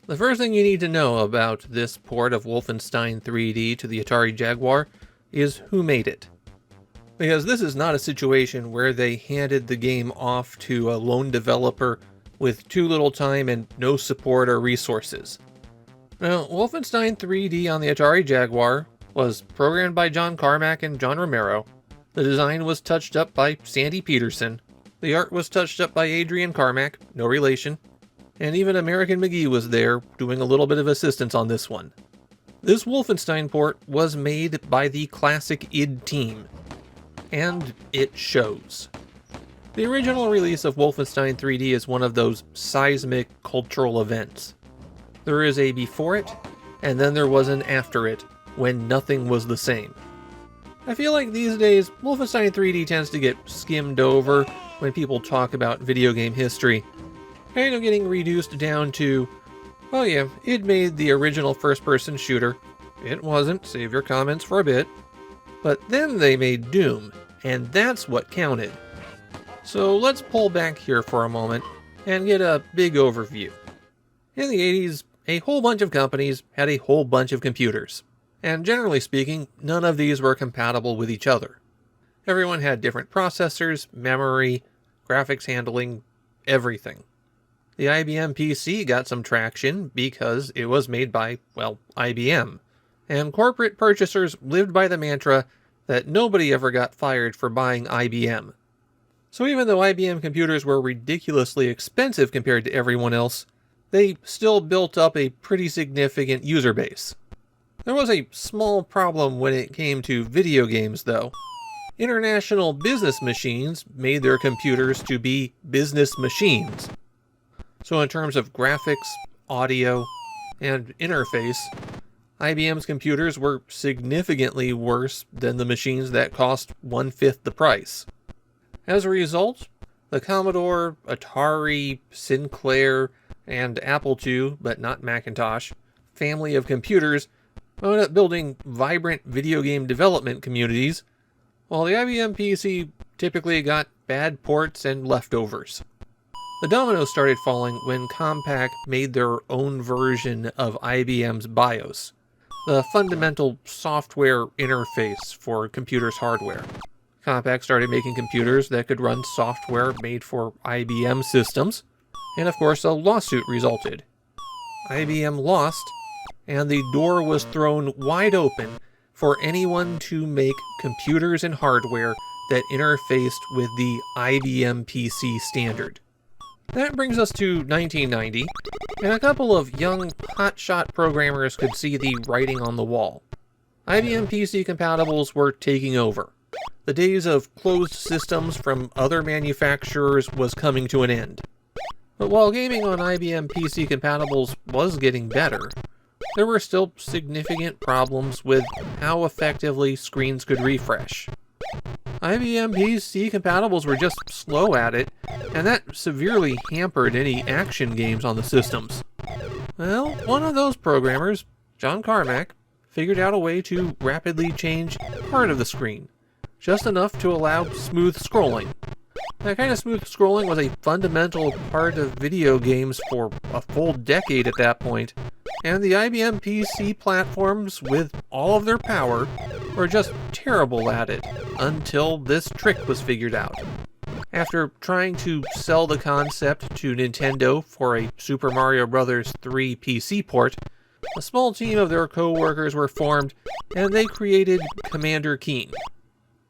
The first thing you need to know about this port of Wolfenstein 3D to the Atari Jaguar is who made it. Because this is not a situation where they handed the game off to a lone developer with too little time and no support or resources. Now, Wolfenstein 3D on the Atari Jaguar was programmed by John Carmack and John Romero. The design was touched up by Sandy Peterson. The art was touched up by Adrian Carmack, no relation. And even American McGee was there, doing a little bit of assistance on this one. This Wolfenstein port was made by the classic id team. And it shows. The original release of Wolfenstein 3D is one of those seismic cultural events. There is a before it, and then there was an after it, when nothing was the same. I feel like these days, Wolfenstein 3D tends to get skimmed over when people talk about video game history, kind of getting reduced down to, oh yeah, it made the original first-person shooter. It wasn't, save your comments for a bit. But then they made Doom, and that's what counted. So let's pull back here for a moment and get a big overview. In the 80s, a whole bunch of companies had a whole bunch of computers. And generally speaking, none of these were compatible with each other. Everyone had different processors, memory, graphics handling, everything. The IBM PC got some traction because it was made by, well, IBM. And corporate purchasers lived by the mantra that nobody ever got fired for buying IBM. So even though IBM computers were ridiculously expensive compared to everyone else, they still built up a pretty significant user base. There was a small problem when it came to video games, though. International business machines made their computers to be business machines. So in terms of graphics, audio, and interface, IBM's computers were significantly worse than the machines that cost 1/5 the price. As a result, the Commodore, Atari, Sinclair, and Apple II, but not Macintosh, family of computers wound up building vibrant video game development communities, while the IBM PC typically got bad ports and leftovers. The dominoes started falling when Compaq made their own version of IBM's BIOS, the fundamental software interface for computers' hardware. Compaq started making computers that could run software made for IBM systems, and of course a lawsuit resulted. IBM lost, and the door was thrown wide open for anyone to make computers and hardware that interfaced with the IBM PC standard. That brings us to 1990, and a couple of young, hotshot programmers could see the writing on the wall. IBM PC compatibles were taking over. The days of closed systems from other manufacturers was coming to an end. But while gaming on IBM PC compatibles was getting better, there were still significant problems with how effectively screens could refresh. IBM PC compatibles were just slow at it, and that severely hampered any action games on the systems. Well, one of those programmers, John Carmack, figured out a way to rapidly change part of the screen, just enough to allow smooth scrolling. That kind of smooth scrolling was a fundamental part of video games for a full decade at that point, and the IBM PC platforms, with all of their power, were just terrible at it, until this trick was figured out. After trying to sell the concept to Nintendo for a Super Mario Bros. 3 PC port, a small team of their co-workers were formed, and they created Commander Keen.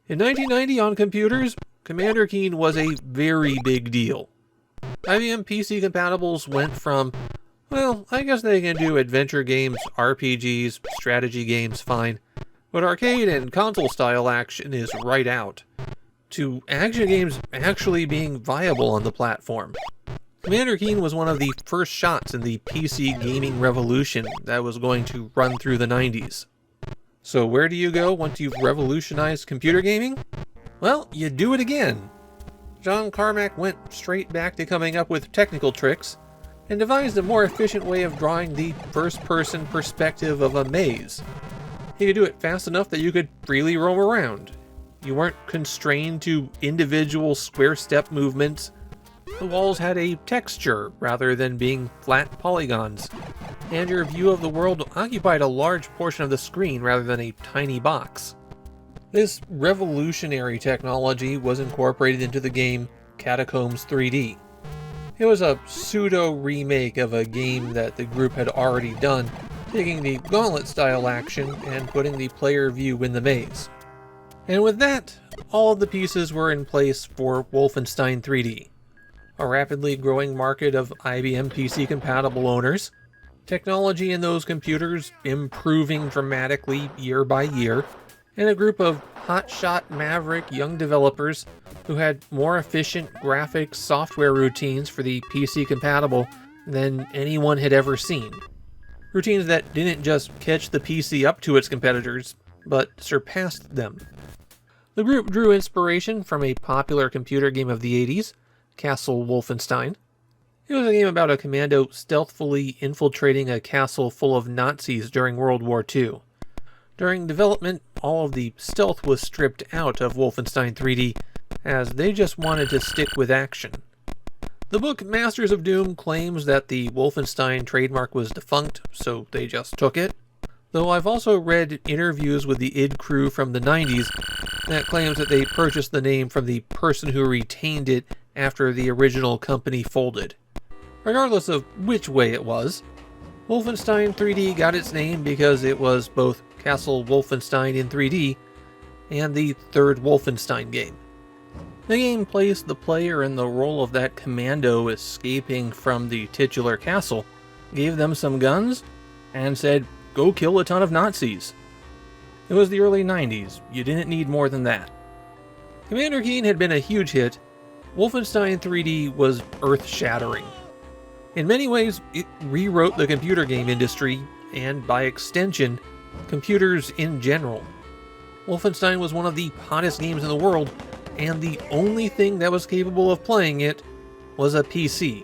In 1990 on computers, Commander Keen was a very big deal. IBM PC compatibles went from, well, I guess they can do adventure games, RPGs, strategy games fine, but arcade and console-style action is right out, to action games actually being viable on the platform. Commander Keen was one of the first shots in the PC gaming revolution that was going to run through the 90s. So where do you go once you've revolutionized computer gaming? Well, you do it again. John Carmack went straight back to coming up with technical tricks, and devised a more efficient way of drawing the first-person perspective of a maze. He could do it fast enough that you could freely roam around. You weren't constrained to individual square step movements. The walls had a texture rather than being flat polygons. and your view of the world occupied a large portion of the screen rather than a tiny box. This revolutionary technology was incorporated into the game Catacombs 3D. It was a pseudo-remake of a game that the group had already done, taking the gauntlet-style action and putting the player view in the maze. And with that, all of the pieces were in place for Wolfenstein 3D. A rapidly growing market of IBM PC-compatible owners, technology in those computers improving dramatically year by year, and a group of hotshot maverick young developers who had more efficient graphics software routines for the PC-compatible than anyone had ever seen. Routines that didn't just catch the PC up to its competitors, but surpassed them. The group drew inspiration from a popular computer game of the 80s, Castle Wolfenstein. It was a game about a commando stealthily infiltrating a castle full of Nazis during World War II. During development, all of the stealth was stripped out of Wolfenstein 3D, as they just wanted to stick with action. The book Masters of Doom claims that the Wolfenstein trademark was defunct, so they just took it. Though I've also read interviews with the id crew from the 90s that claims that they purchased the name from the person who retained it after the original company folded. Regardless of which way it was, Wolfenstein 3D got its name because it was both Castle Wolfenstein in 3D and the third Wolfenstein game. The game placed the player in the role of that commando escaping from the titular castle, gave them some guns, and said, "Go kill a ton of Nazis." It was the early 90s, you didn't need more than that. Commander Keen had been a huge hit. Wolfenstein 3D was earth-shattering. In many ways, it rewrote the computer game industry, and by extension, computers in general. Wolfenstein was one of the hottest games in the world, and the only thing that was capable of playing it was a PC.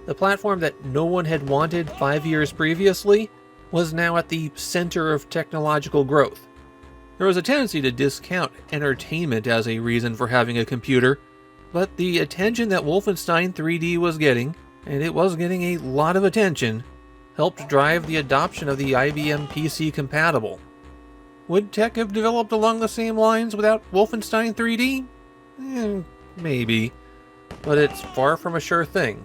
The platform that no one had wanted 5 years previously was now at the center of technological growth. There was a tendency to discount entertainment as a reason for having a computer, but the attention that Wolfenstein 3D was getting, and it was getting a lot of attention, helped drive the adoption of the IBM PC compatible. Would tech have developed along the same lines without Wolfenstein 3D? Maybe, but it's far from a sure thing.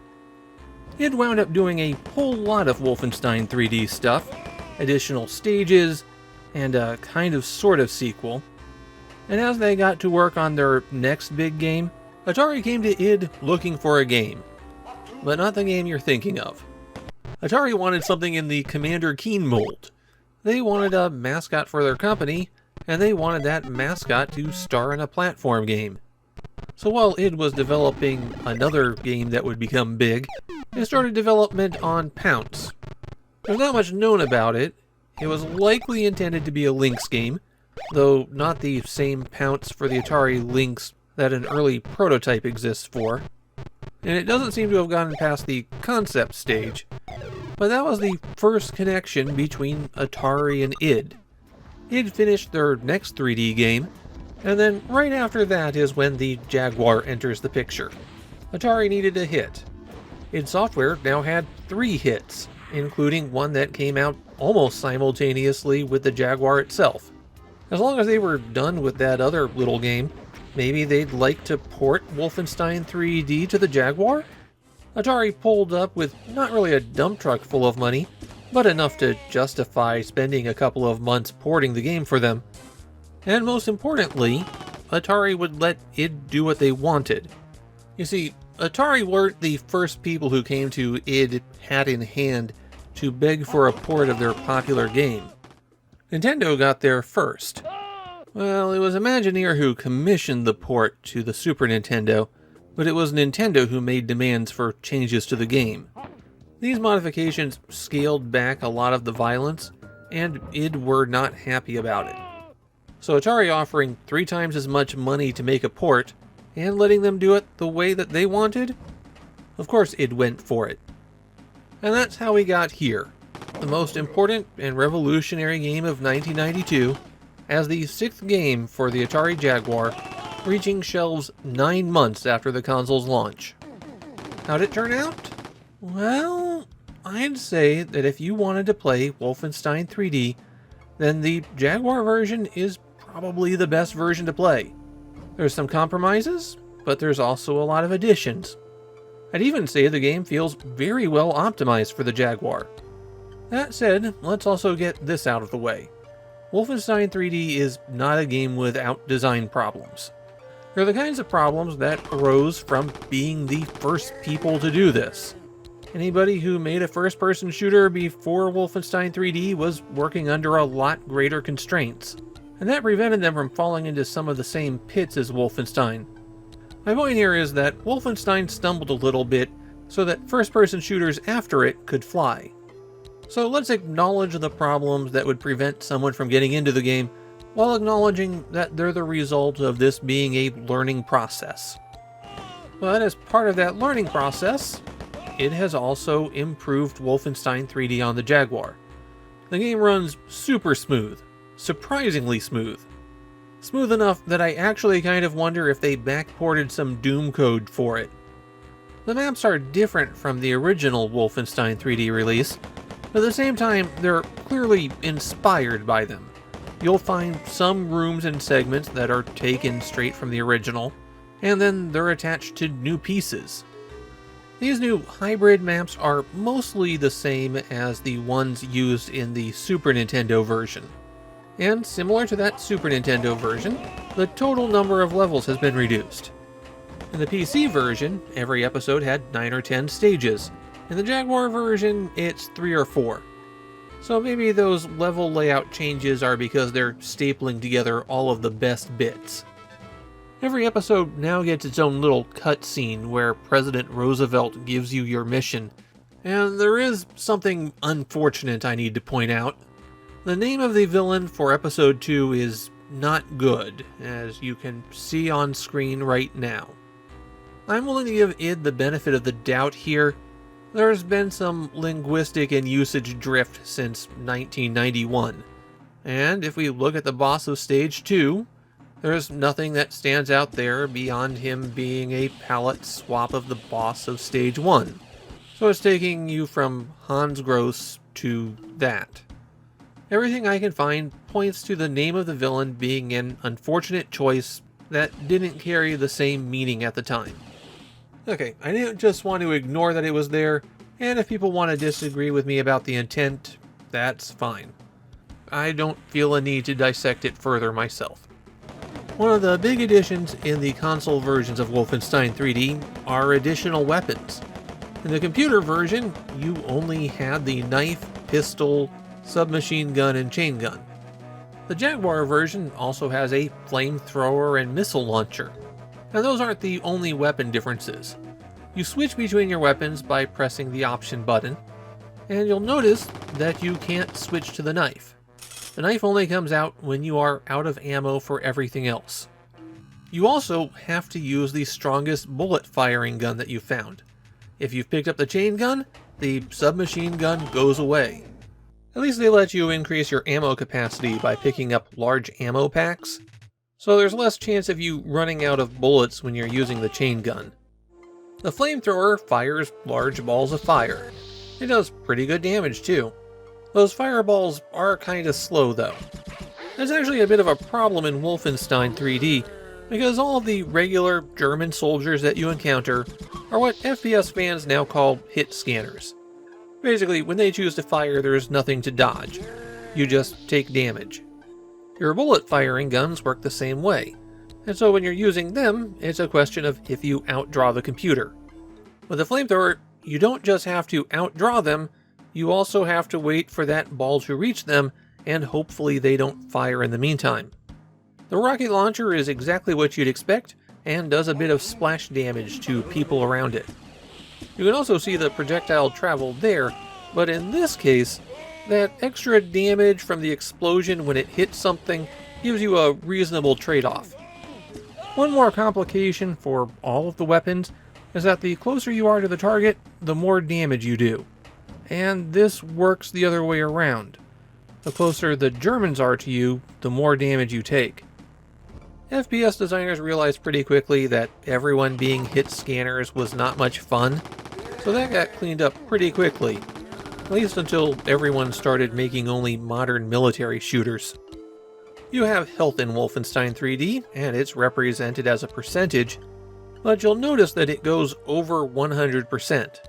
It wound up doing a whole lot of Wolfenstein 3D stuff, additional stages, and a kind of sort of sequel. And as they got to work on their next big game, Atari came to id looking for a game. But not the game you're thinking of. Atari wanted something in the Commander Keen mold. They wanted a mascot for their company, and they wanted that mascot to star in a platform game. So while id was developing another game that would become big, it started development on Pounce. There's not much known about it. It was likely intended to be a Lynx game, though not the same Pounce for the Atari Lynx that an early prototype exists for. And it doesn't seem to have gotten past the concept stage. But that was the first connection between Atari and id. id finished their next 3D game, and then right after that is when the Jaguar enters the picture. Atari needed a hit. id Software now had 3 hits, including one that came out almost simultaneously with the Jaguar itself. As long as they were done with that other little game, maybe they'd like to port Wolfenstein 3D to the Jaguar? Atari pulled up with not really a dump truck full of money, but enough to justify spending a couple of months porting the game for them. And most importantly, Atari would let id do what they wanted. You see, Atari weren't the first people who came to id hat in hand to beg for a port of their popular game. Nintendo got there first. Well, it was Imagineer who commissioned the port to the Super Nintendo, but it was Nintendo who made demands for changes to the game. These modifications scaled back a lot of the violence, and id were not happy about it. So Atari offering 3 times as much money to make a port, and letting them do it the way that they wanted? Of course id went for it. And that's how we got here, the most important and revolutionary game of 1992, as the 6th game for the Atari Jaguar, reaching shelves 9 months after the console's launch. How'd it turn out? Well, I'd say that if you wanted to play Wolfenstein 3D, then the Jaguar version is probably the best version to play. There's some compromises, but there's also a lot of additions. I'd even say the game feels very well optimized for the Jaguar. That said, let's also get this out of the way. Wolfenstein 3D is not a game without design problems. They're the kinds of problems that arose from being the first people to do this. Anybody who made a first-person shooter before Wolfenstein 3D was working under a lot greater constraints, and that prevented them from falling into some of the same pits as Wolfenstein. My point here is that Wolfenstein stumbled a little bit so that first-person shooters after it could fly. So let's acknowledge the problems that would prevent someone from getting into the game, while acknowledging that they're the result of this being a learning process. But as part of that learning process, it has also improved Wolfenstein 3D on the Jaguar. The game runs super smooth, surprisingly smooth. Smooth enough that I actually kind of wonder if they backported some Doom code for it. The maps are different from the original Wolfenstein 3D release, but at the same time they're clearly inspired by them. You'll find some rooms and segments that are taken straight from the original, and then they're attached to new pieces. These new hybrid maps are mostly the same as the ones used in the Super Nintendo version. And similar to that Super Nintendo version, the total number of levels has been reduced. In the PC version, every episode had 9 or 10 stages. In the Jaguar version, it's 3 or 4. So maybe those level layout changes are because they're stapling together all of the best bits. Every episode now gets its own little cutscene where President Roosevelt gives you your mission. And there is something unfortunate I need to point out. The name of the villain for episode 2 is not good, as you can see on screen right now. I'm willing to give id the benefit of the doubt here. There's been some linguistic and usage drift since 1991. And if we look at the boss of stage 2, there's nothing that stands out there beyond him being a palette swap of the boss of stage 1. So it's taking you from Hans Gross to that. Everything I can find points to the name of the villain being an unfortunate choice that didn't carry the same meaning at the time. Okay, I didn't just want to ignore that it was there, and if people want to disagree with me about the intent, that's fine. I don't feel a need to dissect it further myself. One of the big additions in the console versions of Wolfenstein 3D are additional weapons. In the computer version, you only had the knife, pistol, submachine gun, and chain gun. The Jaguar version also has a flamethrower and missile launcher. Now those aren't the only weapon differences. You switch between your weapons by pressing the option button, and you'll notice that you can't switch to the knife. The knife only comes out when you are out of ammo for everything else. You also have to use the strongest bullet firing gun that you found. If you've picked up the chain gun, the submachine gun goes away. At least they let you increase your ammo capacity by picking up large ammo packs, so there's less chance of you running out of bullets when you're using the chain gun. The flamethrower fires large balls of fire. It does pretty good damage too. Those fireballs are kinda slow though. That's actually a bit of a problem in Wolfenstein 3D, because all of the regular German soldiers that you encounter are what FPS fans now call hit scanners. Basically, when they choose to fire, there's nothing to dodge. You just take damage. Your bullet firing guns work the same way, and so when you're using them, it's a question of if you outdraw the computer. With the flamethrower, you don't just have to outdraw them, you also have to wait for that ball to reach them, and hopefully they don't fire in the meantime. The rocket launcher is exactly what you'd expect, and does a bit of splash damage to people around it. You can also see the projectile travel there, but in this case, that extra damage from the explosion when it hits something gives you a reasonable trade-off. One more complication for all of the weapons is that the closer you are to the target, the more damage you do. And this works the other way around. The closer the Germans are to you, the more damage you take. FPS designers realized pretty quickly that everyone being hit scanners was not much fun, so that got cleaned up pretty quickly. at least until everyone started making only modern military shooters. You have health in Wolfenstein 3D, and it's represented as a percentage, but you'll notice that it goes over 100%.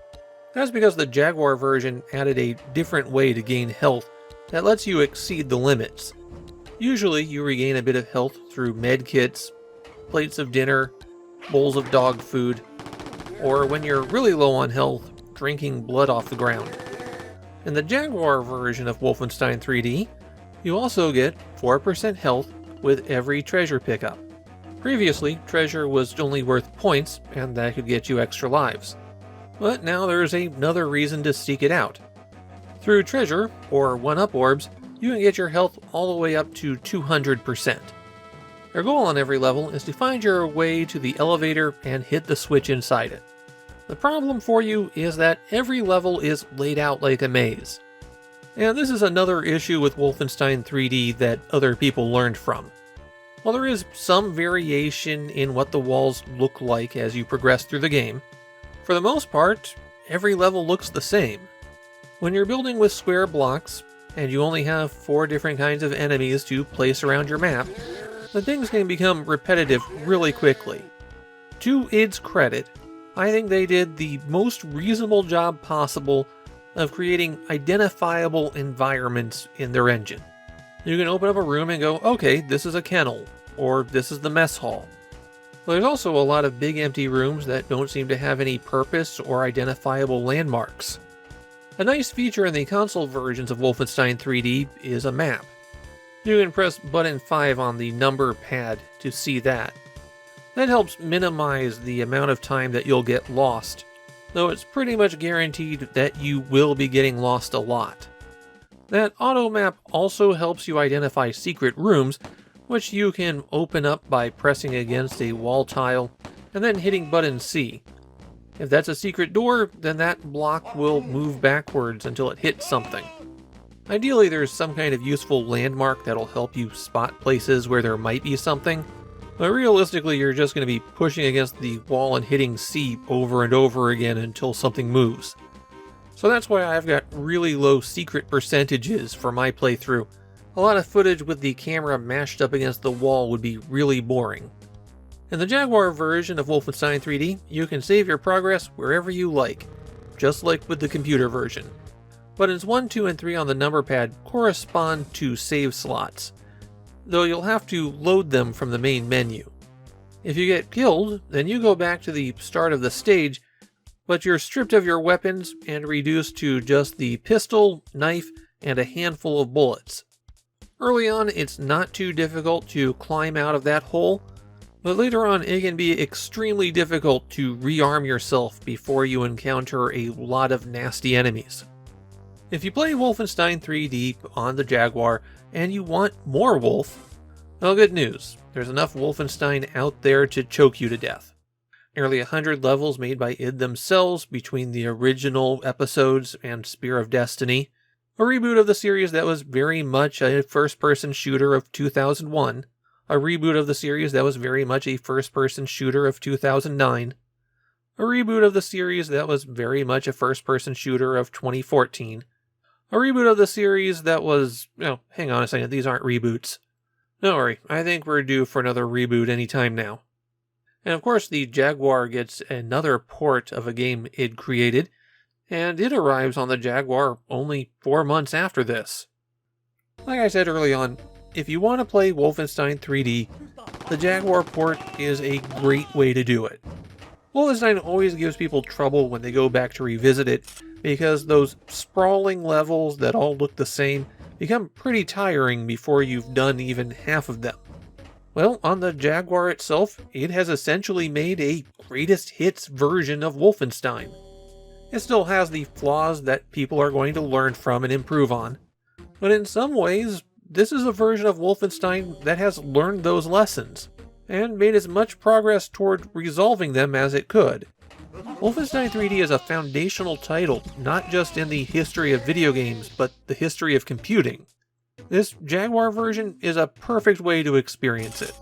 That's because the Jaguar version added a different way to gain health that lets you exceed the limits. Usually you regain a bit of health through med kits, plates of dinner, bowls of dog food, or when you're really low on health, drinking blood off the ground. In the Jaguar version of Wolfenstein 3D, you also get 4% health with every treasure pickup. Previously, treasure was only worth points, and that could get you extra lives. But now there's another reason to seek it out. Through treasure, or 1-up orbs, you can get your health all the way up to 200%. Your goal on every level is to find your way to the elevator and hit the switch inside it. The problem for you is that every level is laid out like a maze. And this is another issue with Wolfenstein 3D that other people learned from. While there is some variation in what the walls look like as you progress through the game, for the most part, every level looks the same. When you're building with square blocks, and you only have 4 different kinds of enemies to place around your map, the things can become repetitive really quickly. To id's credit, I think they did the most reasonable job possible of creating identifiable environments in their engine. You can open up a room and go, okay, this is a kennel, or this is the mess hall. But there's also a lot of big empty rooms that don't seem to have any purpose or identifiable landmarks. A nice feature in the console versions of Wolfenstein 3D is a map. You can press button 5 on the number pad to see that. That helps minimize the amount of time that you'll get lost, though it's pretty much guaranteed that you will be getting lost a lot. That auto map also helps you identify secret rooms, which you can open up by pressing against a wall tile and then hitting button C. If that's a secret door, then that block will move backwards until it hits something. Ideally, there's some kind of useful landmark that'll help you spot places where there might be something, but realistically you're just going to be pushing against the wall and hitting C over and over again until something moves. So that's why I've got really low secret percentages for my playthrough. A lot of footage with the camera mashed up against the wall would be really boring. In the Jaguar version of Wolfenstein 3D, you can save your progress wherever you like, just like with the computer version. Buttons 1, 2, and 3 on the number pad correspond to save slots, though you'll have to load them from the main menu. If you get killed, then you go back to the start of the stage, but you're stripped of your weapons and reduced to just the pistol, knife, and a handful of bullets. Early on, it's not too difficult to climb out of that hole, but later on it can be extremely difficult to rearm yourself before you encounter a lot of nasty enemies. If you play Wolfenstein 3D on the Jaguar and you want more Wolf, well, good news. There's enough Wolfenstein out there to choke you to death. Nearly 100 levels made by id themselves between the original episodes and Spear of Destiny, a reboot of the series that was very much a first-person shooter of 2001, a reboot of the series that was very much a first-person shooter of 2009, a reboot of the series that was very much a first-person shooter of 2014, a reboot of the series that was... Oh, hang on a second, these aren't reboots. Don't worry, I think we're due for another reboot anytime now. And of course, the Jaguar gets another port of a game id created, and it arrives on the Jaguar only 4 months after this. Like I said early on, if you want to play Wolfenstein 3D, the Jaguar port is a great way to do it. Wolfenstein always gives people trouble when they go back to revisit it, because those sprawling levels that all look the same become pretty tiring before you've done even half of them. Well, on the Jaguar itself, it has essentially made a greatest hits version of Wolfenstein. It still has the flaws that people are going to learn from and improve on, but in some ways, this is a version of Wolfenstein that has learned those lessons, and made as much progress toward resolving them as it could. Wolfenstein 3D is a foundational title, not just in the history of video games, but the history of computing. This Jaguar version is a perfect way to experience it.